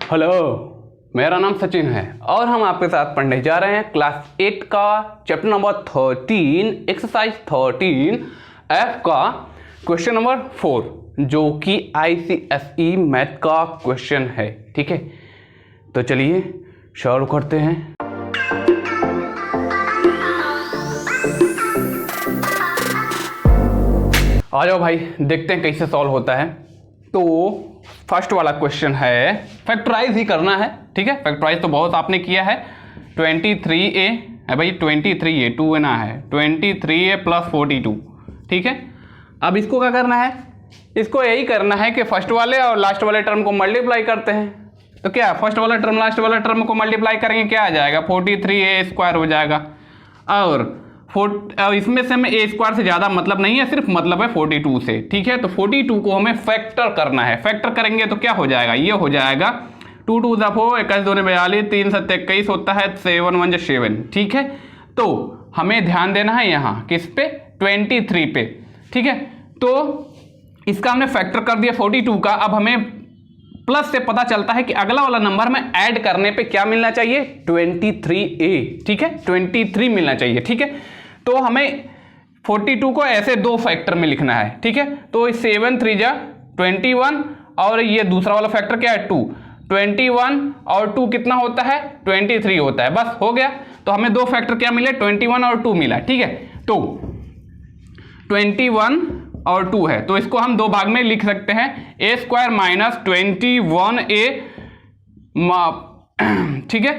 Hello, मेरा नाम सचिन है और हम आपके साथ पढ़ने जा रहे हैं क्लास 8 का चैप्टर नंबर 13 एक्सरसाइज 13 एफ का क्वेश्चन नंबर 4 जो कि ICSE मैथ का क्वेश्चन है। ठीक है, तो चलिए शुरू करते हैं। आ जाओ भाई, देखते हैं कैसे सॉल्व होता है। तो फर्स्ट वाला क्वेश्चन है, फैक्टराइज ही करना है। ठीक है, फैक्टराइज तो बहुत आपने किया है। 23a है भाई, 23a 2 ना है 23a प्लस 42। ठीक है, अब इसको क्या करना है, इसको यही करना है कि फर्स्ट वाले और लास्ट वाले टर्म को मल्टीप्लाई करते हैं। तो क्या फर्स्ट वाला टर्म लास्ट वाला टर्म को मल्टीप्लाई करेंगे, क्या आ जाएगा 43a स्क्वायर हो जाएगा। और इसमें से हमें a स्क्वायर से ज़्यादा मतलब नहीं है, सिर्फ मतलब है 42 से। ठीक है, तो 42 को हमें फैक्टर करना है। फैक्टर करेंगे तो क्या हो जाएगा, ये हो जाएगा 2 2 4 21 2 42 3 7 21 होता है 7 1 7। ठीक है, तो हमें ध्यान देना है यहाँ किस पे, 23 पे। ठीक है, तो इसका हमने फैक्टर कर दिया 42 का। अब हमें प्लस से पता चलता है कि अगला वाला नंबर में ऐड करने पे क्या मिलना चाहिए, 23a। ठीक है, 23 मिलना चाहिए। ठीक है, तो हमें 42 को ऐसे दो फैक्टर में लिखना है। ठीक है, तो 7 3 जा 21 और ये दूसरा वाला फैक्टर क्या है 2। 21 और 2 कितना होता है, 23 होता है। बस हो गया। तो हमें दो फैक्टर क्या मिले, 21 और 2 मिला। ठीक है, तो 21 और 2 है, तो इसको हम दो भाग में लिख सकते हैं, a स्क्वायर माइनस 21a, ठीक है,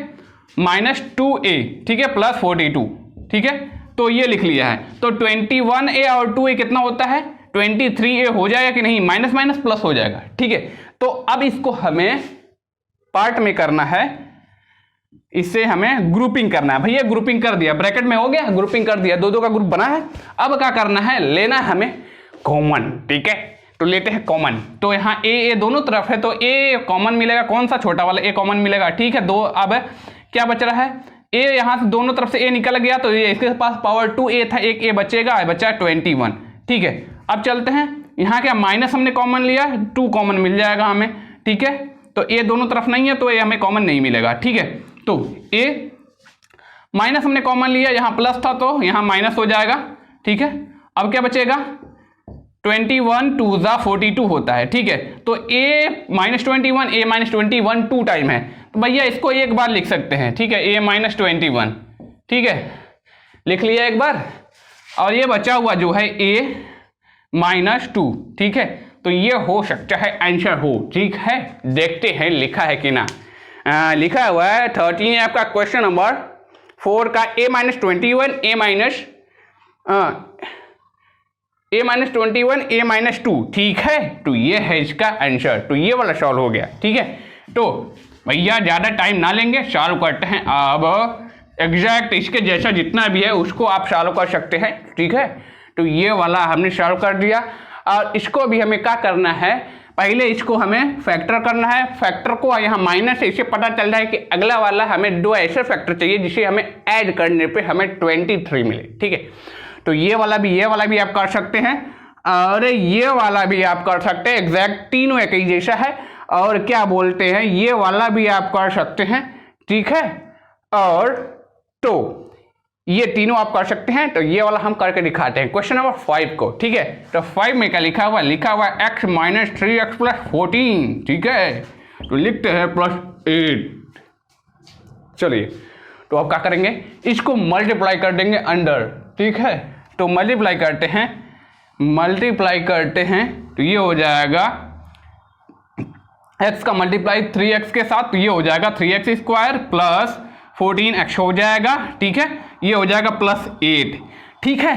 माइनस 2a। ठीक है, प्लस 42। ठीक है, तो ये लिख लिया है। तो 21a और 2a कितना होता है, 23a हो जाएगा कि नहीं, माइनस माइनस प्लस हो जाएगा। ठीक है, तो अब इसको हमें पार्ट में करना है, इससे हमें ग्रुपिंग करना है। भैया ग्रुपिंग कर दिया, ब्रैकेट में हो गया, ग्रुपिंग कर दिया, दो दो का ग्रुप बना है। अब क्या करना है, लेना है हमें कॉमन। ठीक है, तो लेते हैं कॉमन। तो यहाँ ए दोनों तरफ है, तो ए कॉमन मिलेगा, कौन सा छोटा वाला ए कॉमन मिलेगा। ठीक है, दो। अब क्या बच रहा है, ए यहाँ से दोनों तरफ से ए निकल गया, तो ये इसके पास पावर 2a था, एक ए बचेगा, बचा 21। ठीक है, अब चलते हैं, यहाँ क्या माइनस हमने कॉमन लिया, 2 कॉमन मिल जाएगा हमें। ठीक है, तो ए दोनों तरफ नहीं है तो ए हमें कॉमन नहीं मिलेगा। ठीक है, तो ए माइनस हमने कॉमन लिया, यहाँ प्लस था तो यहाँ माइनस हो जाएगा। ठीक है, अब क्या बचेगा, 21 2 जा 42 होता है। ठीक है, तो a minus 21 a minus 21 2 time है, तो भैया इसको एक बार लिख सकते हैं। ठीक है, a माइनस 21। ठीक है, लिख लिया एक बार, और ये बचा हुआ जो है a माइनस 2। ठीक है, तो ये हो सकता है आंसर हो। ठीक है, देखते हैं लिखा है कि ना। लिखा हुआ है 13 है आपका क्वेश्चन नंबर 4 का, a minus 21 a minus 21 a minus 2। ठीक है, तो ये है इसका आंसर, तो ये वाला सॉल्व हो गया। ठीक है, तो भैया ज़्यादा टाइम ना लेंगे, सॉल्व करते हैं। अब एग्जैक्ट इसके जैसा जितना भी है उसको आप सॉल्व कर सकते हैं। ठीक है, तो ये वाला हमने सॉल्व कर दिया, और इसको भी हमें क्या करना है, पहले इसको हमें फैक्टर करना है। फैक्टर को यहाँ माइनस से इससे पता चल रहा है कि अगला वाला हमें दो ऐसे फैक्टर चाहिए जिसे हमें ऐड करने पे हमें 23 मिले। ठीक है, तो ये वाला भी आप कर सकते हैं, और ये वाला भी आप कर सकते हैं। एग्जैक्ट तीनों एक ही जैसा है, और क्या बोलते हैं, ये वाला भी आप कर सकते हैं। ठीक है, और तो ये तीनों आप कर सकते हैं। तो ये वाला हम करके दिखाते हैं क्वेश्चन नंबर 5 को। ठीक है, तो 5 में क्या लिखा हुआ x माइनस 3x प्लस 14। ठीक है, तो लिखते हैं प्लस 8। चलिए, तो अब क्या करेंगे, इसको मल्टीप्लाई कर देंगे अंडर। ठीक है, तो मल्टीप्लाई करते हैं, तो ये हो जाएगा x का मल्टीप्लाई 3x के साथ, तो ये हो जाएगा 3x स्क्वायर प्लस 14x हो जाएगा। ठीक है, ये हो जाएगा प्लस 8। ठीक है,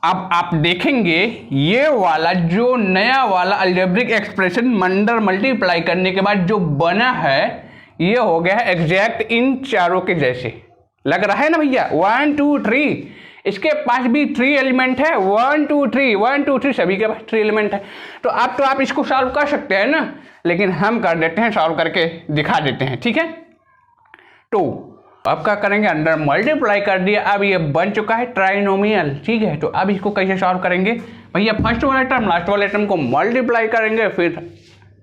अब आप देखेंगे ये वाला जो नया वाला अलजेब्रिक एक्सप्रेशन अंडर मल्टीप्लाई करने के बाद जो बना है, ये हो गया है एग्जैक्ट इन चारों के जैसे। लग रहा है ना भैया, 1 2 3, इसके पास भी 3 एलिमेंट है, 1 2 3 सभी के पास 3 एलिमेंट है। तो आप इसको सॉल्व कर सकते हैं ना, लेकिन हम कर देते हैं, सॉल्व करके दिखा देते हैं। ठीक है, तो अब क्या करेंगे, अंडर मल्टीप्लाई कर दिया, अब ये बन चुका है ट्राइनोमियल। ठीक है, तो अब इसको कैसे सॉल्व करेंगे भैया, फर्स्ट वाले टर्म लास्ट वाले टर्म को मल्टीप्लाई करेंगे, फिर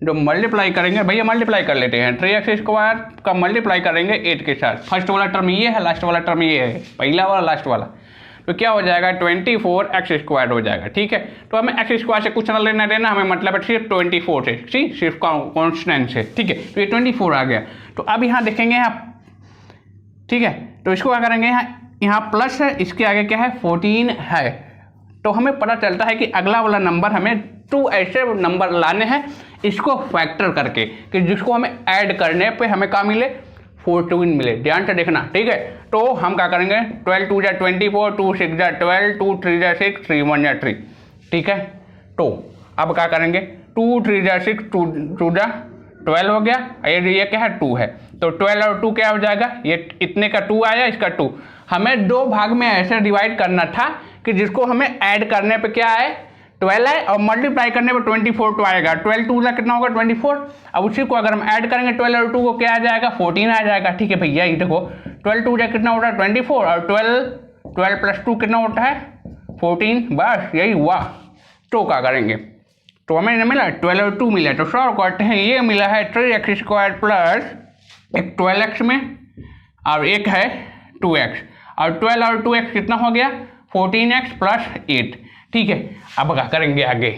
जो मल्टीप्लाई करेंगे भैया, मल्टीप्लाई कर लेते हैं 3x² का मल्टीप्लाई करेंगे 8 के साथ। फर्स्ट वाला टर्म ये है, लास्ट वाला टर्म ये है, पहला वाला लास्ट वाला, तो क्या हो जाएगा 24x² हो जाएगा। ठीक है, तो हमें x² से कुछ ना लेना देना, हमें मतलब है सिर्फ 24 से, ठीक, सिर्फ कॉन्स्टेंट से। ठीक है, तो ये 24 आ गया। तो अब यहाँ देखेंगे यहाँ, ठीक है, तो इसको क्या करेंगे, यहाँ प्लस है, इसके आगे क्या है 14 है। तो हमें पता चलता है कि अगला वाला नंबर हमें 2 ऐसे नंबर लाने हैं इसको फैक्टर करके, कि जिसको हमें ऐड करने पे हमें क्या मिले 14 मिले। ध्यान से देखना, ठीक है। तो हम क्या करेंगे 12 2 = 24, 2 6 = 12, 2 3 = 6, 3 1 = 3। ठीक है, तो अब क्या करेंगे 2 3 = 6, 2 2 = 12 हो गया। ये क्या है 2 है, तो 12 और 2 क्या हो जाएगा, ये इतने का 2 आया, इसका 2। हमें 2 भाग में ऐसे डिवाइड करना था कि जिसको हमें ऐड करने पे क्या आए 12 है, और मल्टीप्लाई करने पे 24 तो आएगा। 12 2 कितना होगा 24। अब उसी को अगर हम ऐड करेंगे 12 और 2 को क्या आ जाएगा 14 आ जाएगा। ठीक है भैया, ये देखो 12 2 कितना होता है 24, और 12 + 2 कितना होता है 14, बस यही हुआ। तो क्या करेंगे, तो हमें मिला 12 और 2 मिला, तो सॉल्व करते हैं। ये मिला है 3x² प्लस एक 12x में, और एक है 2x, और 12 और 2x कितना हो गया 14x + 8। ठीक है, अब क्या करेंगे आगे,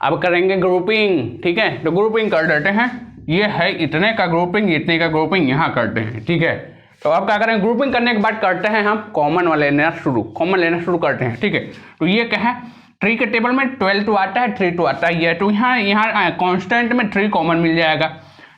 अब करेंगे ग्रुपिंग। ठीक है, तो ग्रुपिंग कर देते हैं। ये है इतने का ग्रुपिंग, इतने का ग्रुपिंग यहाँ करते हैं। ठीक है, तो अब क्या करेंगे, ग्रुपिंग करने के बाद करते हैं हम कॉमन वाले लेना शुरू करते हैं। ठीक है, तो ये क्या है 3 के टेबल में 12 तो आता है, 3 तो आता ही है, तो यहाँ कांस्टेंट में 3 कॉमन मिल जाएगा।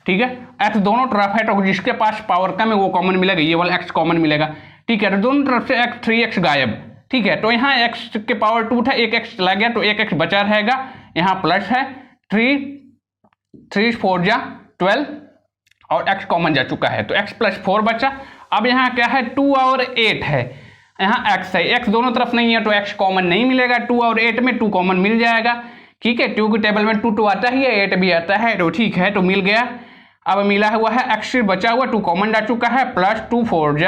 ठीक है, x दोनों तरफ है, तो जिसके पास पावर कम है वो कॉमन मिलेगा, ये वाला x कॉमन मिलेगा। ठीक है, तो दोनों तरफ से 3x गायब। ठीक है, तो यहाँ x के पावर 2 था, एक x चला गया, तो एक x बचा रहेगा। यहाँ प्लस है 3 4 = 12, और x कॉमन जा चुका है, तो x + 4 बचा। अब यहाँ क्या है 2 और 8 है, यहाँ x है, x दोनों तरफ नहीं है तो x कॉमन नहीं मिलेगा। 2 और 8 में 2 कॉमन मिल जाएगा। ठीक है, 2 के टेबल में 2 तो आता ही है, 8 भी आता है, तो ठीक है, तो मिल गया। अब मिला हुआ है x से बचा हुआ 2 कॉमन जा चुका है, प्लस 2 4 =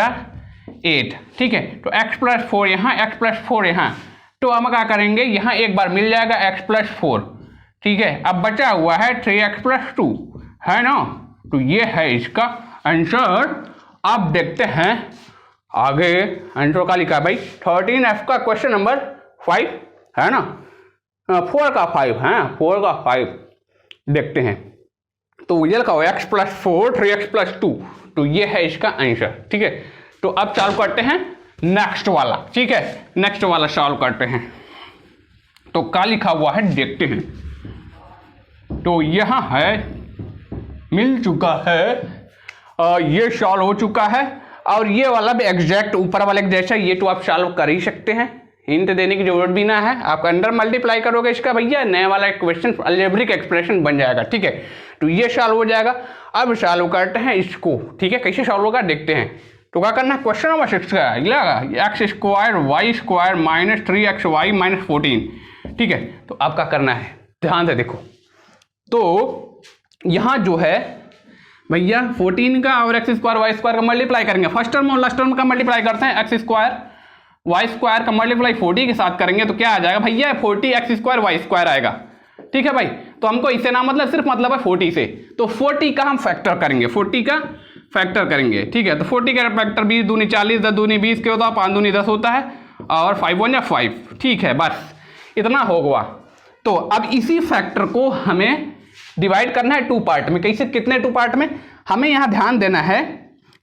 8। ठीक है, तो x + 4 यहाँ, x + 4 यहाँ, तो हम क्या करेंगे यहाँ एक बार मिल जाएगा x + 4। ठीक है, अब बचा हुआ है 3x + 2 है ना, तो ये है इसका आंसर। अब देखते हैं आगे आंसर का लिखा भाई 13F का क्वेश्चन नंबर 5 है ना, 4 का 5 है, 4 का 5 देखते हैं। तो ये लिखा हुआ x + 4 3x + 2, तो ये है इसका आंसर। ठीक है, तो अब सॉल्व करते हैं नेक्स्ट वाला। ठीक है, नेक्स्ट वाला सॉल्व करते हैं। तो क्या लिखा हुआ है देखते हैं। तो यहाँ है मिल चुका है, ये सॉल्व हो चुका है, और ये वाला भी एग्जैक्ट ऊपर वाले के जैसा, ये तो आप सॉल्व कर ही सकते हैं, हिंट देने की जरूरत भी ना है। आप अंडर मल्टीप्लाई करोगे इसका भैया, नया वाला क्वेश्चन अलजेब्रिक एक्सप्रेशन बन जाएगा। ठीक है, तो ये सॉल्व हो जाएगा। अब सॉल्व करते हैं इसको। ठीक है, कैसे सॉल्व होगा देखते हैं। तो क्या करना है, क्वेश्चन नंबर 6 का x² y² - 3xy - 14। ठीक है, तो अब क्या करना है ध्यान से देखो। तो यहाँ जो है भैया 14 का और x² y² का मल्टीप्लाई करेंगे, फर्स्ट टर्म और लास्ट टर्म का मल्टीप्लाई करते हैं। x² y² का मल्टीप्लाई 40 के साथ करेंगे तो क्या आ जाएगा भैया 40 x² y² आएगा। ठीक है भाई, तो हमको इससे ना मतलब सिर्फ मतलब है 40 से, तो 40 का हम फैक्टर करेंगे, 40 का फैक्टर करेंगे। ठीक है, तो 40 का फैक्टर 20 दूनी 40, 10 दूनी 20 के होता है, 5 दूनी 10 होता है, और 5 1 = 5। ठीक है, बस इतना होगा। तो अब इसी फैक्टर को हमें डिवाइड करना है 2 पार्ट में। कैसे, कितने 2 पार्ट में, हमें यहाँ ध्यान देना है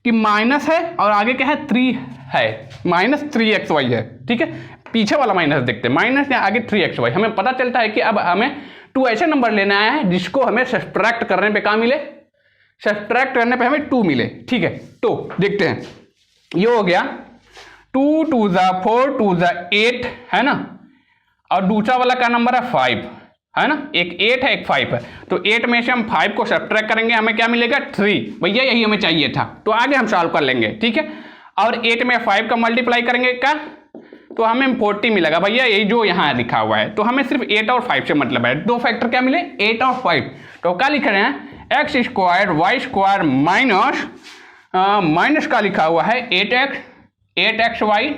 कि माइनस है और आगे क्या है 3 है, -3xy है। ठीक है, पीछे वाला माइनस देखते हैं, माइनस या आगे 3xy। हमें पता चलता है कि अब हमें 2 ऐसे नंबर लेना है जिसको हमें सब्ट्रैक्ट करने पे क्या मिले, सब्ट्रैक्ट करने पे हमें 2 मिले। ठीक है, तो देखते हैं, ये हो गया 2 2 = 4 2 = 8 है ना, और दूसरा वाला का नंबर है 5 है ना, एक 8 है एक 5 है, तो 8 में से हम 5 को सब्ट्रैक्ट करेंगे, हमें क्या मिलेगा 3। भैया यही हमें चाहिए था, तो आगे हम सॉल्व कर लेंगे। ठीक है, और 8 में 5 का मल्टीप्लाई करेंगे क्या, तो हमें 40 मिलेगा भैया, यही जो यहाँ लिखा हुआ है। तो हमें सिर्फ 8 और 5 से मतलब है, 2 फैक्टर क्या मिले 8 और 5। तो क्या लिख रहे हैं x² y² माइनस का लिखा हुआ है 8xy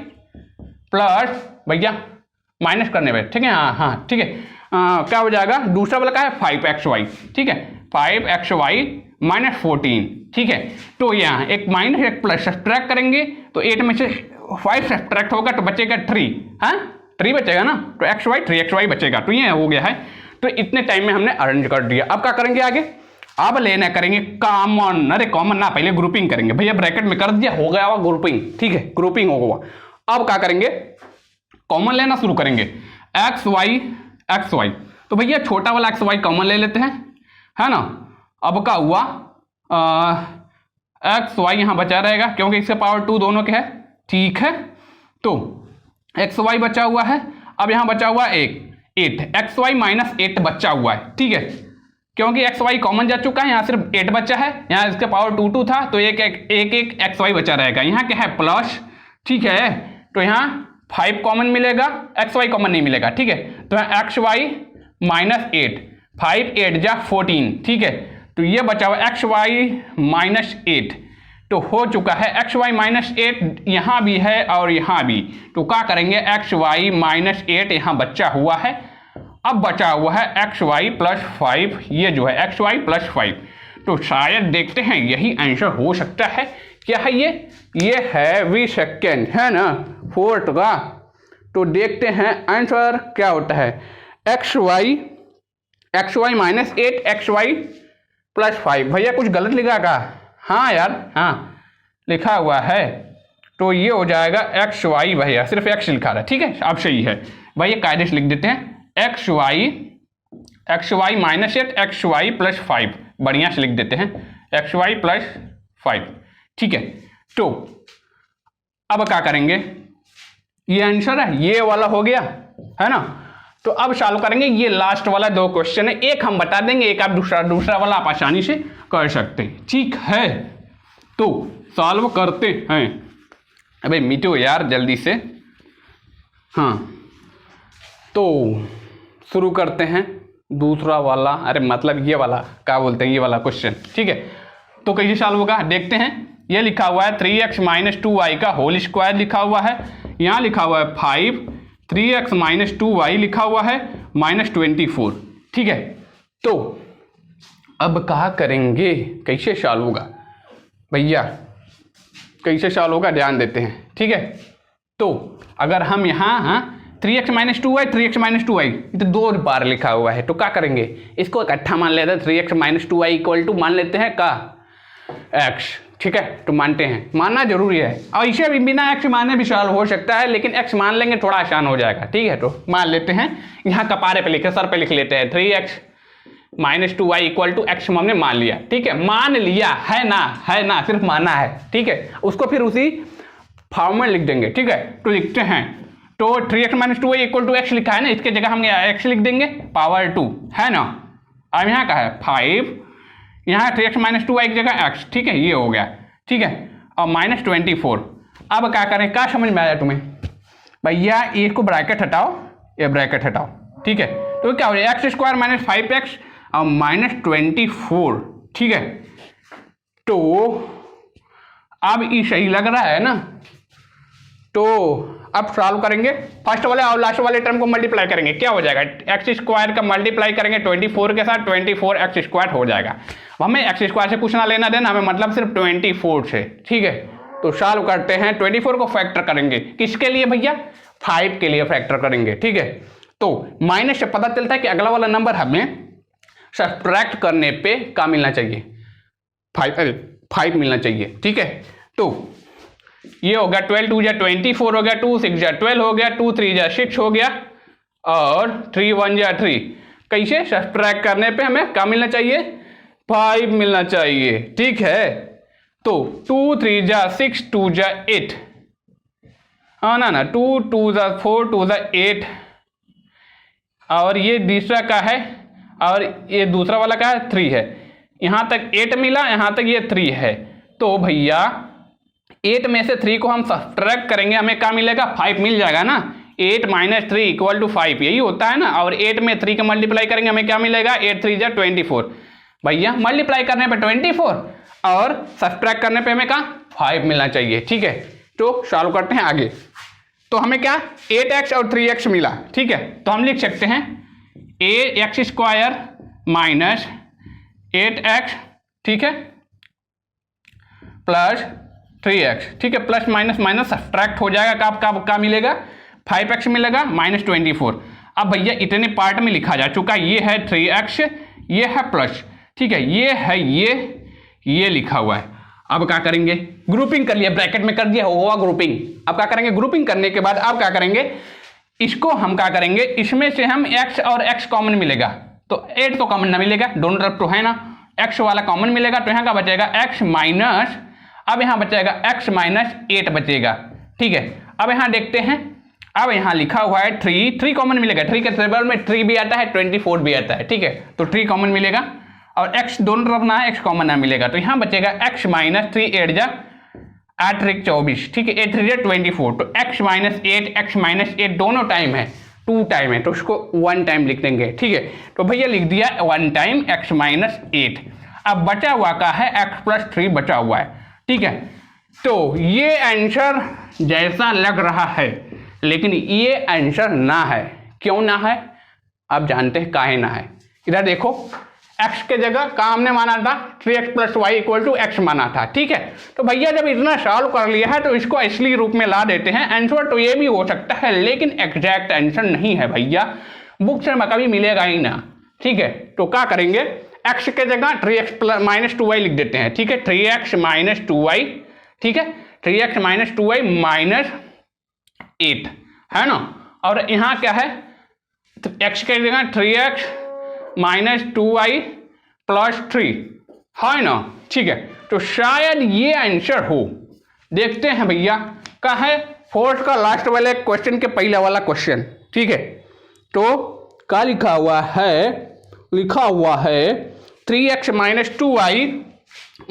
प्लस भैया माइनस करने पे। ठीक है, हाँ ठीक है, क्या हो जाएगा, दूसरा वाला का है 5xy। ठीक है, 5xy माइनस 14, ठीक है। तो यहाँ एक माइनस एक प्लस सब्ट्रैक्ट करेंगे तो 8 में से 5 सब्ट्रैक्ट होगा तो बचेगा 3, हाँ 3 बचेगा ना, तो xy 3xy बचेगा। तो ये हो गया है। तो इतने टाइम में हमने अरेंज कर दिया। अब क्या करेंगे आगे, अब लेना करेंगे कॉमन। अरे कॉमन ना, पहले ग्रुपिंग करेंगे भैया, ब्रैकेट में कर दिया, हो गया हुआ ग्रुपिंग, ठीक है, ग्रुपिंग हो गया। अब क्या करेंगे, कॉमन लेना शुरू करेंगे, xy। तो भैया छोटा वाला xy कॉमन ले लेते हैं, है ना। अब क्या हुआ, xy यहाँ बचा रहेगा क्योंकि इसके पावर 2 दोनों के है, ठीक है। तो xy बचा हुआ है। अब यहाँ बचा हुआ 8, xy माइनस 8 बचा हुआ है, ठीक है, क्योंकि xy कॉमन जा चुका है, यहाँ सिर्फ 8 बचा है, यहाँ इसका पावर 2 था तो एक xy बचा रहेगा। यहाँ क्या है प्लस, ठीक है, तो यहाँ 5 कॉमन मिलेगा, xy कॉमन नहीं मिलेगा, ठीक है। तो यहाँ xy माइनस 8, 5 8 जा 14, ठीक है। तो ये बचा हुआ xy माइनस 8, तो हो चुका है xy माइनस 8 यहाँ भी है और यहाँ भी। तो क्या करेंगे, xy माइनस 8 यहाँ बचा हुआ है, अब बचा हुआ है xy प्लस 5, ये जो है xy प्लस 5। तो शायद देखते हैं यही आंसर हो सकता है। क्या है ये है v सेकेंड, है ना, 4 का। तो देखते हैं आंसर क्या होता है, xy माइनस 8 xy प्लस 5। भैया कुछ गलत लिखा का, हाँ यार, हाँ लिखा हुआ है। तो ये हो जाएगा xy, भैया सिर्फ x लिखा रहा है, ठीक है, अब सही है भैया, कायदे से लिख देते हैं xy माइनस 8 xy प्लस 5, बढ़िया से लिख देते हैं xy प्लस 5, ठीक है। तो अब क्या करेंगे, ये आंसर है, ये वाला हो गया, है ना। तो अब सॉल्व करेंगे, ये लास्ट वाला 2 क्वेश्चन है, एक हम बता देंगे, एक आप दूसरा वाला आप आसानी से कर सकते हैं, ठीक है। तो सॉल्व करते हैं, अबे मिटो यार जल्दी से, हाँ। तो शुरू करते हैं दूसरा वाला, अरे मतलब ये वाला क्या बोलते हैं, ये वाला क्वेश्चन, ठीक है। तो कैसे सॉल्व होगा देखते हैं। ये लिखा हुआ है 3x माइनस 2y का होल स्क्वायर लिखा हुआ है, यहाँ लिखा हुआ है 5, 3x माइनस 2y लिखा हुआ है माइनस 24, ठीक है। तो अब क्या करेंगे, कैसे सॉल्व होगा भैया, कैसे सॉल्व होगा ध्यान देते हैं, ठीक है। तो अगर हम यहाँ 3x minus 2y 3x minus 2y तो 2 बार लिखा हुआ है, तो क्या करेंगे, इसको इकट्ठा मान लेते हैं, 3x minus 2y equal to मान लेते हैं का x, ठीक है। तो मानते हैं, मानना जरूरी है, और इसे भी बिना x माने भी सॉल्व हो सकता है, लेकिन x मान लेंगे थोड़ा आसान हो जाएगा, ठीक है। तो मान लेते हैं, यहाँ कपारे पे लिखे, सर पे लिख लेते हैं 3x minus 2y equal to x हमने मान लिया, ठीक है, मान लिया है ना, सिर्फ मानना है, ठीक है। उसको फिर उसी फॉर्म में लिख देंगे, ठीक है। तो लिखते हैं, तो 3x minus 2y equal to x लिखा है ना, इसके जगह हम x लिख देंगे पावर 2, है ना। अब यहाँ का है 5, यहाँ 3x माइनस 2y की जगह x, ठीक है, ये हो गया, ठीक है। और माइनस 24। अब क्या करें, क्या समझ में आया तुम्हें भैया, ये को ब्रैकेट हटाओ, ये ब्रैकेट हटाओ, ठीक है। तो क्या हो जाएगा, एक्स स्क्वायर माइनस 5x और माइनस 24, ठीक है। तो अब ये सही लग रहा है ना। तो अब सॉल्व करेंगे, फर्स्ट वाले और लास्ट वाले टर्म को मल्टीप्लाई करेंगे, क्या हो जाएगा, एक्स स्क्वायर का मल्टीप्लाई करेंगे 24 के साथ, 24 एक्स स्क्वायर हो जाएगा। हमें एक्स स्क्वायर से कुछ ना लेना देना, हमें मतलब सिर्फ 24 से, ठीक है। तो सॉल्व करते हैं, 24 को फैक्टर करेंगे, किसके लिए भैया, 5 के लिए फैक्टर करेंगे, ठीक है। तो माइनस से पता चलता है कि अगला वाला नंबर हमें सब्ट्रैक्ट करने पे क्या मिलना चाहिए, 5 मिलना चाहिए, ठीक है। तो ये हो गया 12 2 जा 24 हो गया, 2 6 जा 12 हो गया, 2 3 जा 6 हो गया, और 3 1 जा 3। कैसे, सब्ट्रैक्ट करने पे हमें क्या मिलना चाहिए, 5 मिलना चाहिए, ठीक है। तो 2 3 जा 6, 2 जा 8, हाँ ना, 2 2 जा 4, 2 जा 8, और ये दूसरा का है, और ये दूसरा वाला का है 3 है, यहाँ तक 8 मिला, यहाँ तक ये 3 है। तो भैया 8 में से 3 को हम सब्ट्रैक्ट करेंगे, हमें क्या मिलेगा, 5 मिल जाएगा ना। 8 माइनस 3 इक्वल टू 5, यही होता है ना। और 8 में 3 का मल्टीप्लाई करेंगे, हमें क्या मिलेगा, 8 3 जा 24। भैया मल्टीप्लाई करने पे 24 और सब्ट्रैक्ट करने पे हमें क्या, 5 मिलना चाहिए, ठीक है। तो सॉल्व करते हैं आगे। तो हमें क्या, 8x और 3x मिला, ठीक है। तो हम लिख सकते हैं ax स्क्वायर माइनस 8x, ठीक है, प्लस 3x, ठीक है, प्लस माइनस माइनस सब्ट्रैक्ट हो जाएगा, क्या मिलेगा, 5x मिलेगा माइनस 24। अब भैया इतने पार्ट में लिखा जा चुका, ये है 3x, ये है प्लस, ठीक है, ये है ये लिखा हुआ है। अब क्या करेंगे, ग्रुपिंग कर लिया, ब्रैकेट में कर दिया हुआ ग्रुपिंग। अब क्या करेंगे, ग्रुपिंग करने के बाद अब क्या करेंगे, इसको हम क्या करेंगे, इसमें से हम x और x कॉमन मिलेगा, तो 8 तो कॉमन ना मिलेगा, दोनों तरफ तो है ना, x वाला कॉमन मिलेगा, तो यहाँ का बचेगा x माइनस, अब यहाँ बचेगा x माइनस 8 बचेगा, ठीक है। अब यहाँ देखते हैं, अब यहाँ लिखा हुआ है 3 कॉमन मिलेगा, 3 के टेबल में 3 भी आता है, 24 भी आता है, ठीक है, तो 3 कॉमन मिलेगा और x दोनों तरफ ना है, x कॉमन ना मिलेगा, तो यहाँ बचेगा x माइनस 3 8 जा 8 3 24, ठीक है, 8 3 24, तो x माइनस 8 दोनों टाइम है, 2 टाइम है, तो उसको 1 टाइम लिख देंगे, ठीक है। तो भैया लिख दिया 1 टाइम x माइनस 8। अब बचा हुआ का है x प्लस 3 बचा हुआ है, ठीक है। तो ये आंसर जैसा लग रहा है, लेकिन ये आंसर ना है, क्यों ना है, आप जानते हैं काहे ना है। इधर देखो, x के जगह का हमने माना था 3x plus y equal to x माना था, ठीक है। तो भैया जब इतना सॉल्व कर लिया है तो इसको असली रूप में ला देते हैं। आंसर तो ये भी हो सकता है, लेकिन एग्जैक्ट आंसर नहीं है भैया, बुक से कभी मिलेगा ही ना, ठीक है। तो क्या करेंगे, x के जगह 3x माइनस 2y लिख देते हैं, ठीक है, 3x माइनस 2y, ठीक है, 3x माइनस 2y माइनस 8 है ना, और यहाँ क्या है, x के जगह 3x माइनस 2y प्लस 3 है ना, ठीक है। तो शायद ये आंसर हो, देखते हैं भैया, क्या है, फोर्थ का लास्ट वाले क्वेश्चन के पहले वाला क्वेश्चन, ठीक है। तो क्या लिखा हुआ है 3x minus 2y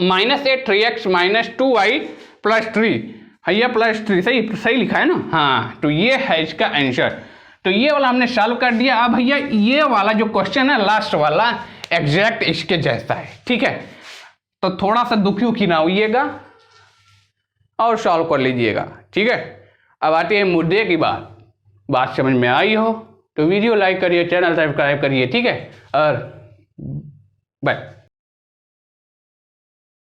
minus 8 3x minus 2y plus 3, भैया प्लस 3 सही लिखा है ना, हाँ, तो ये है इसका आंसर। तो ये वाला हमने सॉल्व कर दिया। अब भैया ये वाला जो क्वेश्चन है लास्ट वाला एग्जैक्ट इसके जैसा है, ठीक है, तो थोड़ा सा दुखी ना होइएगा और सॉल्व कर लीजिएगा, ठीक है। अब आते हैं मुद्दे की बात समझ में आई हो तो वीडियो लाइक करिए, चैनल सब्सक्राइब करिए, ठीक है, और बाय।